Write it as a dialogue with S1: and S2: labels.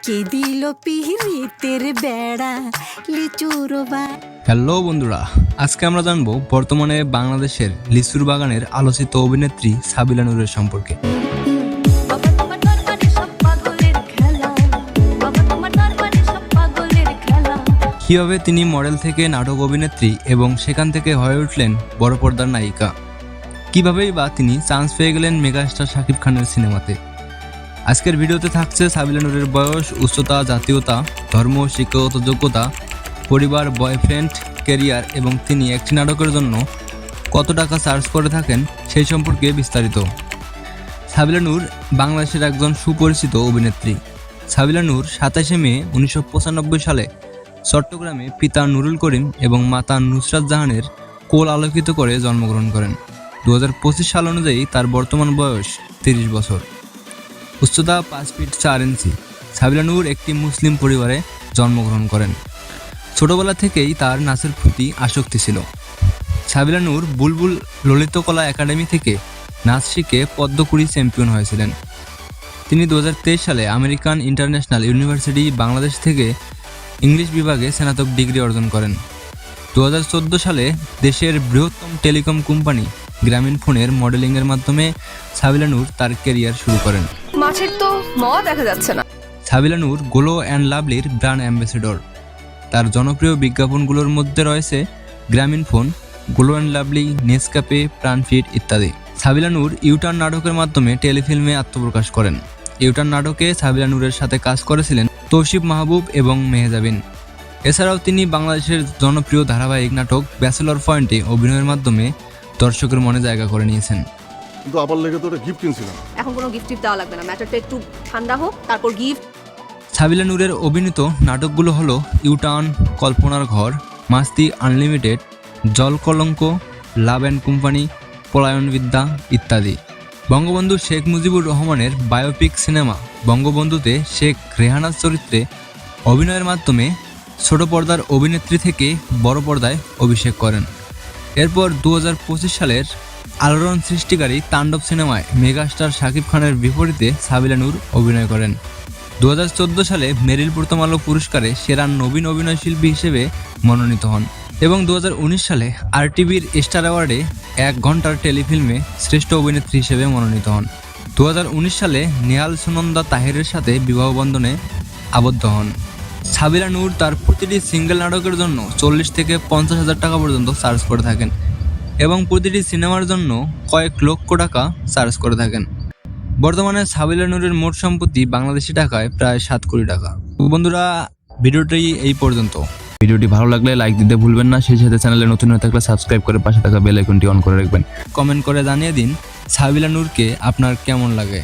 S1: কে দিল পিরিতের বেড়া লিচুর বাগান।
S2: হ্যালো বন্ধুরা, আজকে আমরা জানবো বর্তমানে বাংলাদেশের লিচুর বাগানের আলোচিত অভিনেত্রী সাবিলা নূরের সম্পর্কে। কিভাবে তিনি মডেল থেকে নাটক অভিনেত্রী এবং সেখান থেকে হয়ে উঠলেন বড় পর্দার নায়িকা। কিভাবেই বা তিনি চান্স পেয়ে গেলেন মেগাস্টার শাকিব খানের সিনেমাতে। আজকের ভিডিওতে থাকছে সাবিলা নূরের বয়স, উচ্চতা, জাতীয়তা, ধর্ম, শিক্ষাগত যোগ্যতা, পরিবার, বয়ফ্রেন্ড, ক্যারিয়ার এবং তিনি একটি নাটকের জন্য কত টাকা চার্জ করে থাকেন সেই সম্পর্কে বিস্তারিত। সাবিলা নূর বাংলাদেশের একজন সুপরিচিত অভিনেত্রী। সাবিলা নূর 27শে মে 1995 সালে চট্টগ্রামে পিতা নুরুল করিম এবং মাতা নুসরাত জাহানের কোল আলোকিত করে জন্মগ্রহণ করেন। 2025 সাল অনুযায়ী তার বর্তমান বয়স 30 বছর। উচ্চতা 5 ফিট 4 ইঞ্চি। সাবিলা নূর একটি মুসলিম পরিবারে জন্মগ্রহণ করেন। ছোটবেলা থেকেই তার নাচের প্রতি আসক্তি ছিল। সাবিলা নূর বুলবুল ললিতকলা একাডেমি থেকে নাচ শিখে পদ্মকুড়ি চ্যাম্পিয়ন হয়েছিলেন। তিনি 2023 সালে আমেরিকান ইন্টারন্যাশনাল ইউনিভার্সিটি বাংলাদেশ থেকে ইংলিশ বিভাগে স্নাতক ডিগ্রি অর্জন করেন। 2014 সালে দেশের বৃহত্তম টেলিকম কোম্পানি গ্রামীণ ফোনের মডেলিংয়ের মাধ্যমে সাবিলা নূর তার ক্যারিয়ার শুরু করেন।
S3: মাছের তো মাওয়া দেখা যাচ্ছে না।
S2: সাবিলা নূর গ্লো অ্যান্ড লাভলির ব্র্যান্ড অ্যাম্বাসেডর। তার জনপ্রিয় বিজ্ঞাপনগুলোর মধ্যে রয়েছে Grameenphone, glow and lovely, Nescafe, Pran Fit ইত্যাদি। সাবিলা নূর ইউটার্ন নাটকের মাধ্যমে টেলিফিল্মে আত্মপ্রকাশ করেন। ইউটার্ন নাটকে সাবিলা নূরের সাথে কাজ করেছিলেন তৌসিফ মাহবুব এবং মেহজাবিন। এছাড়াও তিনি বাংলাদেশের জনপ্রিয় ধারাবাহিক নাটক ব্যাচেলর পয়েন্টে অভিনয়ের মাধ্যমে দর্শকের মনে জায়গা করে নিয়েছেন।
S4: কিন্তু আবার লেগে তো একটা গিফট কিনছিলাম।
S3: এখন কোনো গিফট দেওয়া লাগবে না, ম্যাটারটা একটু ঠান্ডা হোক তারপর গিফট।
S2: সাবিলা নূরের অভিনীত নাটকগুলো হলো ইউটার্ন, কল্পনার ঘর, মাস্তি আনলিমিটেড, জল কলঙ্ক, লাভ অ্যান্ড কোম্পানি, পলায়নবিদ্যা ইত্যাদি। বঙ্গবন্ধু শেখ মুজিবুর রহমানের বায়োপিক সিনেমা বঙ্গবন্ধুতে শেখ রেহানার চরিত্রে অভিনয়ের মাধ্যমে ছোট পর্দার অভিনেত্রী থেকে বড় পর্দায় অভিষেক করেন। এরপর 2025 সালের আলোড়ন সৃষ্টিকারী তাণ্ডব সিনেমায় মেগাস্টার শাকিব খানের বিপরীতে সাবিলা নূর অভিনয় করেন। 2014 সালে মেরিল প্রথম আলো পুরস্কারে সেরা নবীন অভিনয়শিল্পী হিসেবে মনোনীত হন এবং 2019 সালে আরটিভির স্টার অ্যাওয়ার্ডে 1 ঘন্টার টেলিফিল্মে শ্রেষ্ঠ অভিনেত্রী হিসেবে মনোনীত হন। 2019 সালে নেহাল সুনন্দা তাহিরের সাথে বিবাহ বন্ধনে আবদ্ধ হন। সাবিলা নূর তার প্রতিটি সিঙ্গেল নাটকের জন্য 40 থেকে 50,000 টাকা পর্যন্ত চার্জ করে থাকেন এবং প্রতিটি সিনেমার জন্য কয়েক লক্ষ টাকা চার্জ করে থাকেন। বর্তমানে সাবিলা নূরের মোট সম্পত্তি বাংলাদেশি টাকায় প্রায় 7 কোটি টাকা। বন্ধুরা, ভিডিওটি এই পর্যন্ত। ভিডিওটি ভালো লাগলে লাইক দিতে ভুলবেন না। সেই সাথে চ্যানেলে নতুন হয়ে থাকলে সাবস্ক্রাইব করে পাশে থাকা বেল আইকনটি অন করে রাখবেন। কমেন্ট করে জানিয়ে দিন সাবিলা নূরকে আপনার কেমন লাগে।